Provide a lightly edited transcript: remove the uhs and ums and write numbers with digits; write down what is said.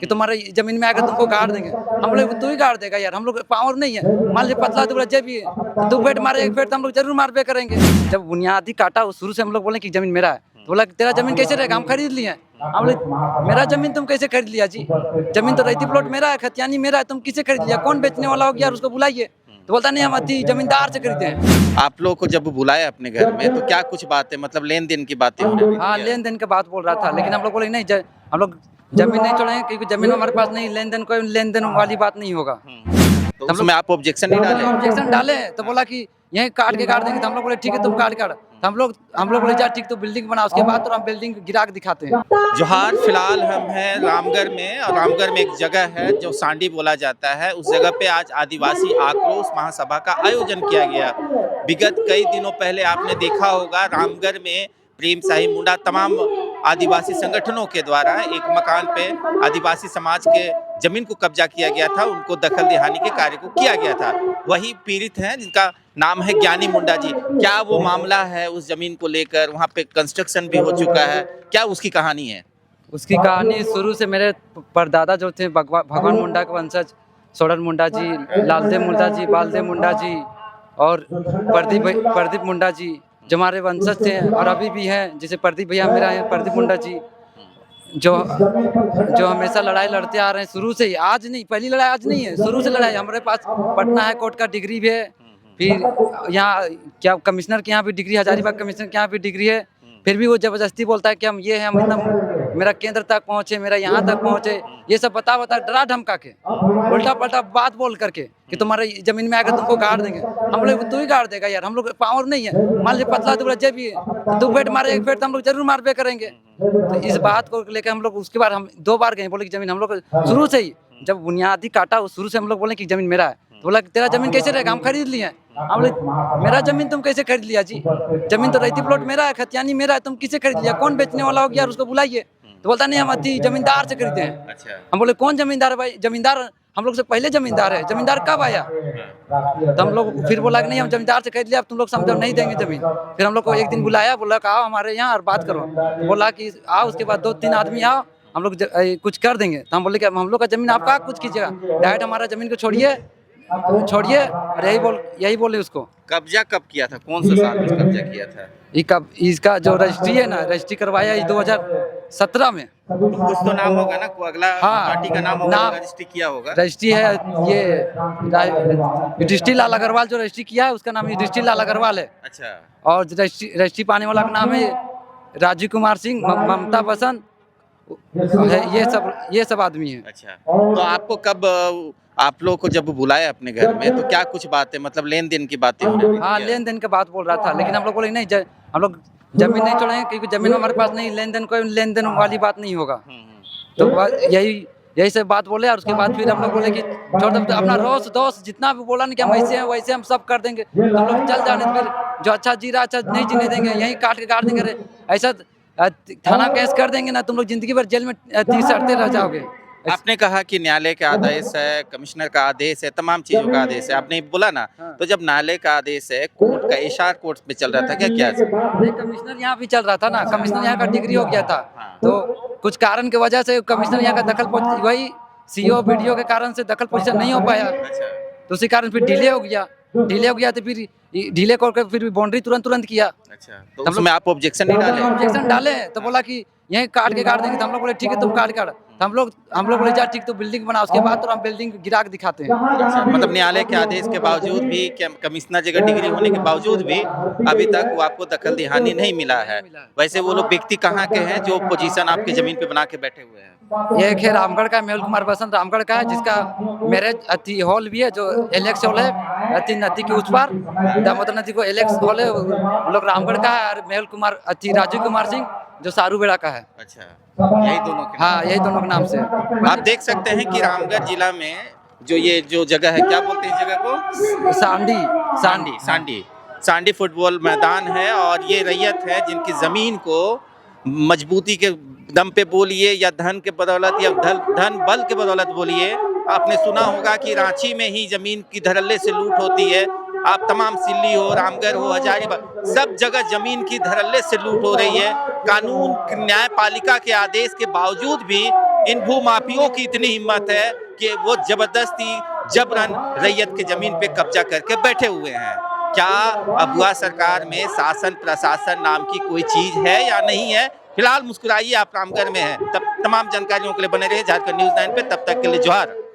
कि तुम्हारे जमीन में आकर तुमको गाड़ देंगे। हम लोग तू ही गाड़ देगा यार, हम लोग पावर नहीं है। मान लीजिए पतला दुबला जब भी 2 फेट मारे 1 फेट तो हम लोग जरूर मार पे करेंगे। जब बुनियादी काटा वो शुरू से हम लोग बोले कि जमीन मेरा है, तो बोला तेरा जमीन कैसे रहेगा, हम खरीद लिए। हम लोग मेरा जमीन तुम कैसे खरीद लिया जी, जमीन तो रैती प्लॉट मेरा है, खतियानी मेरा है, तुम किसे खरीद लिया, कौन बेचने वाला हो गया यार, उसको बुलाइए। तो बोलता नहीं हम अति जमींदार से खरीदे हैं। आप लोग को जब बुलाया अपने घर में तो क्या कुछ बातें मतलब लेन देन की बातें हो रही हाँ, थी? लेन देन की बात बोल रहा था, लेकिन हम लोग बोले नहीं हम लोग जमीन नहीं छोड़ेंगे क्योंकि जमीन हमारे पास नहीं, लेन देन कोई लेन देन वाली बात नहीं होगा। तो उसमें आप ऑब्जेक्शन नहीं डाले? ऑब्जेक्शन डाले तो बोला कि यहीं काट के गाड़ देंगे, तो हम लोग बोले ठीक है तुम काट तो हम लोग बोले जा ठीक तो बिल्डिंग बना, उसके बाद तो हम बिल्डिंग गिरा के दिखाते हैं। जोहार, फिलहाल हम हैं रामगढ़ में और रामगढ़ में एक जगह है जो सांडी बोला जाता है। उस जगह पे आज आदिवासी आक्रोश महासभा का आयोजन किया गया। विगत कई दिनों पहले आपने देखा होगा रामगढ़ में प्रेम शाही मुंडा तमाम आदिवासी संगठनों के द्वारा एक मकान पे आदिवासी समाज के जमीन को कब्जा किया गया था, उनको दखल दिहानी के कार्य को किया गया था। वही पीड़ित हैं जिनका नाम है ज्ञानी मुंडा जी। क्या वो मामला है उस जमीन को लेकर? वहाँ पे कंस्ट्रक्शन भी हो चुका है, क्या उसकी कहानी है? उसकी कहानी शुरू से मेरे परदादा जो थे भगवान मुंडा के वंशज, सोडन मुंडा जी, लालदेव मुंडा जी, बालदेव मुंडा जी और प्रदीप मुंडा जी जो हमारे वंशज थे और अभी भी हैं, जैसे प्रदीप भैया मेरा है, प्रदीप मुंडा जी जो हमेशा लड़ाई लड़ते आ रहे हैं शुरू से ही। आज नहीं, पहली लड़ाई आज नहीं है, शुरू से लड़ाई। हमारे पास पटना हाई कोर्ट का डिग्री भी है, फिर यहाँ क्या कमिश्नर के यहाँ भी डिग्री, हजारीबाग कमिश्नर के यहाँ भी डिग्री है। फिर भी वो जबरदस्ती बोलता है कि हम ये हैं, हम एकदम मेरा केंद्र तक पहुँचे, मेरा यहाँ तक पहुँचे, ये सब बता डरा धमका के उल्टा पल्टा बात बोल करके कि तुम्हारे जमीन में आकर तुमको गाड़ देंगे। हम लोग तू ही गाड़ देगा यार, हम लोग पावर नहीं है। मान लीजिए पतला दुबला जब भी 2 फेट मारे 1 फेट तो हम लोग जरूर मार पे करेंगे। तो इस बात को लेकर हम लोग उसके बाद हम 2 बार गए, बोले कि जमीन हम लोग शुरू से ही जब बुनियादी काटा शुरू से हम लोग बोले कि जमीन मेरा है, तो बोला तेरा जमीन कैसे रहेगा, हम खरीद लिए। हम लोग मेरा जमीन तुम कैसे खरीद लिया जी, जमीन तो रैती प्लॉट मेरा है, खतियानी मेरा है, तुम किसे खरीद लिया, कौन बेचने वाला हो गया यार, उसको बुलाइए। तो बोलता नहीं हम अति जमींदार से खरीदे हैं। अच्छा। हम बोले कौन जमींदार है भाई, जमींदार हम लोग से पहले जमींदार है, जमींदार कब आया। तो हम लोग फिर बोला कि नहीं हम जमींदार से खरीद लिया, अब तुम लोग समझो नहीं देंगे जमीन। फिर हम लोग को एक दिन बुलाया, बोला कि आओ हमारे यहाँ और बात करो। बोला कि आओ, उसके बाद 2-3 आदमी आओ, हम लोग कुछ कर देंगे। तो हम बोले कि हम लोग का जमीन आप कहाँ कुछ कीजिएगा, डायरेक्ट हमारा जमीन को छोड़िए और यही बोले उसको। कब्जा कब किया था, कौन सा साल में कब्जा किया था? इसका जो रजिस्ट्री है ना, रजिस्ट्री करवाया 2017 में। कुछ तो नाम होगा ना, को अगला हाँ, पार्टी का नाम होगा, रजिस्ट्री किया होगा। रजिस्ट्री है ये युधिष्ठिर लाल अग्रवाल जो रजिस्ट्री किया है, उसका नाम युधिष्ठिर लाल अग्रवाल है। अच्छा। और रजिस्ट्री पाने वाला का नाम है राजीव कुमार सिंह, ममता बसंत, ये सब आदमी है। अच्छा, तो आपको कब आप लोग को जब बुलाया अपने घर में तो क्या कुछ बातें मतलब लेन देन की बातें हो रही थी? हाँ, लेन देन की बात बोल रहा था, लेकिन हम लोग बोले नहीं हम लोग जमीन नहीं छोड़ेंगे क्योंकि जमीन हमारे पास नहीं, लेन देन कोई लेन देन वाली बात नहीं होगा। तो यही सब बात बोले और उसके बाद फिर हम लोग बोले कि छोड़ दो, अपना रोस दोस्त जितना भी बोला ना कि हम ऐसे हैं वैसे हम सब कर देंगे, हम लोग चल जाने। फिर जो अच्छा जी रहा अच्छा नहीं जीने देंगे, यहीं काट के गाड़ देंगे। ऐसा थाना केस कर देंगे ना, तुम लोग जिंदगी भर जेल में सड़ते रह जाओगे। आपने कहा कि न्यायालय का आदेश है, कमिश्नर का आदेश है, तमाम चीजों का आदेश है, आपने बोला ना। तो जब न्यायालय का आदेश है, कोर्ट का एशआर कोर्ट में चल रहा था क्या? नहीं, कमिश्नर यहाँ भी चल रहा था ना, कमिश्नर यहाँ का डिग्री हो गया था। तो कुछ कारण की वजह से कमिश्नर यहाँ का दखल वही सीओ वीडियो के कारण से दखल पोजीशन नहीं हो पाया। तो उसी कारण फिर डिले हो गया तो फिर डिले करके फिर बाउंड्री तुरंत किया। अच्छा, तो उसमें आप ऑब्जेक्शन नहीं डाले? ऑब्जेक्शन डाले तो बोला कि यहीं काट के गाड़ देंगे। तो हम लोग बोले ठीक है तुम काट तो हम लोग बोले जा ठीक तो बिल्डिंग बना, उसके बाद तो हम बिल्डिंग गिरा के दिखाते हैं। अच्छा, मतलब न्यायालय के आदेश के बावजूद भी, कमिश्नर जगह डिग्री होने के बावजूद भी अभी तक वो आपको दखल दिहानी नहीं मिला है। वैसे वो लोग व्यक्ति कहाँ के हैं जो पोजीशन आपकी जमीन पे बना के बैठे हुए हैं? ये है रामगढ़ का, मेहुल कुमार बसंत रामगढ़ का है, जिसका मैरिज हॉल भी है, जो एलेक्स हॉल है नदी के उस पार, दामोदर नदी को एलेक्स हॉल है, वो लोग रामगढ़ का है। और मेहुल कुमार राजीव कुमार सिंह जो सारूबेड़ा का है। अच्छा, यही दोनों के? हाँ, यही दोनों के नाम से। आप देख सकते हैं कि रामगढ़ जिला में जो जगह है, क्या बोलते हैं इस जगह को? सांडी फुटबॉल मैदान है। और ये रैयत है जिनकी जमीन को मजबूती के दम पे बोलिए या धन के बदौलत या धन बल के बदौलत बोलिए, आपने सुना होगा कि रांची में ही जमीन की धड़ल्ले से लूट होती है। आप तमाम सिल्ली हो, रामगढ़ हो, हजारीबाग, सब जगह जमीन की धड़ल्ले से लूट हो रही है। कानून न्यायपालिका के आदेश के बावजूद भी इन भूमाफियों की इतनी हिम्मत है कि वो जबरदस्ती जबरन रैयत के जमीन पे कब्जा करके बैठे हुए हैं। क्या अगुआ सरकार में शासन प्रशासन नाम की कोई चीज है या नहीं है? फिलहाल मुस्कुराइए, आप रामगढ़ में हैं। तब तमाम जानकारियों के लिए बने रहिए झारखंड न्यूज़ 9 पे। तब तक के लिए जोहार।